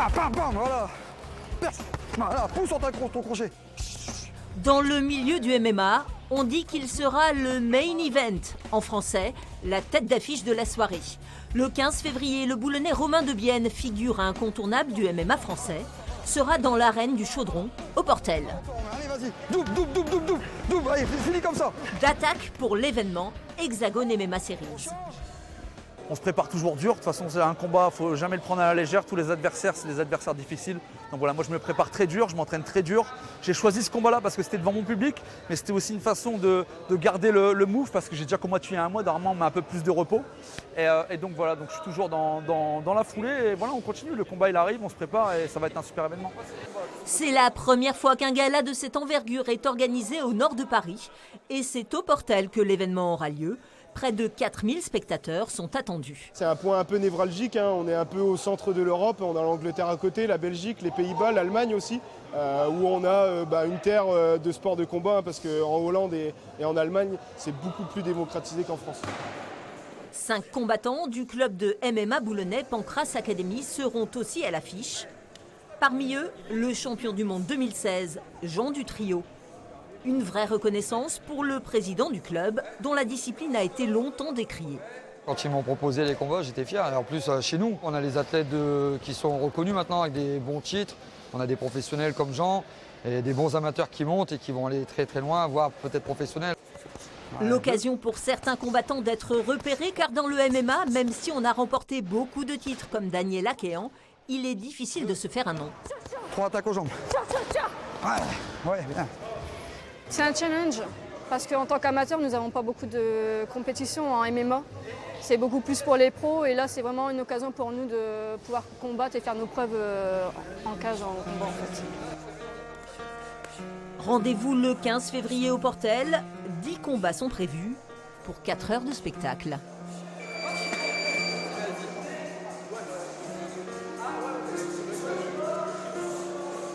Bam, bam, bam, voilà. Voilà, pousse sur ton crochet. Dans le milieu du MMA, on dit qu'il sera le main event, en français, la tête d'affiche de la soirée. Le 15 février, le Boulonnais Romain de Bienne, figure incontournable du MMA français, sera dans l'arène du Chaudron, au Portel. Allez, vas-y, double, allez, finis comme ça. D'attaque pour l'événement Hexagone MMA Series. On se prépare toujours dur, de toute façon c'est un combat, il ne faut jamais le prendre à la légère, tous les adversaires c'est des adversaires difficiles. Donc voilà, moi je me prépare très dur, je m'entraîne très dur. J'ai choisi ce combat-là parce que c'était devant mon public, mais c'était aussi une façon de garder le move parce que j'ai déjà combattu il y a un mois, normalement on met un peu plus de repos. Et donc voilà, donc je suis toujours dans la foulée et voilà, on continue, le combat il arrive, on se prépare et ça va être un super événement. C'est la première fois qu'un gala de cette envergure est organisé au nord de Paris et c'est au Portel que l'événement aura lieu. Près de 4000 spectateurs sont attendus. C'est un point un peu névralgique, hein. On est un peu au centre de l'Europe, on a l'Angleterre à côté, la Belgique, les Pays-Bas, l'Allemagne aussi, où on a une terre de sport de combat, hein, parce qu'en Hollande et en Allemagne, c'est beaucoup plus démocratisé qu'en France. 5 combattants du club de MMA boulonnais Pancras Academy seront aussi à l'affiche. Parmi eux, le champion du monde 2016, Jean Dutrio. Une vraie reconnaissance pour le président du club, dont la discipline a été longtemps décriée. Quand ils m'ont proposé les combats, j'étais fier. Et en plus, chez nous, on a les athlètes qui sont reconnus maintenant avec des bons titres. On a des professionnels comme Jean et des bons amateurs qui montent et qui vont aller très très loin, voire peut-être professionnels. L'occasion pour certains combattants d'être repérés, car dans le MMA, même si on a remporté beaucoup de titres comme Daniel Akéan, il est difficile de se faire un nom. 3 attaques aux jambes. Ouais, bien. C'est un challenge, parce qu'en tant qu'amateur, nous n'avons pas beaucoup de compétitions en MMA. C'est beaucoup plus pour les pros, et là, c'est vraiment une occasion pour nous de pouvoir combattre et faire nos preuves en cage, en combat, en fait. Rendez-vous le 15 février au Portel. 10 combats sont prévus pour 4 heures de spectacle.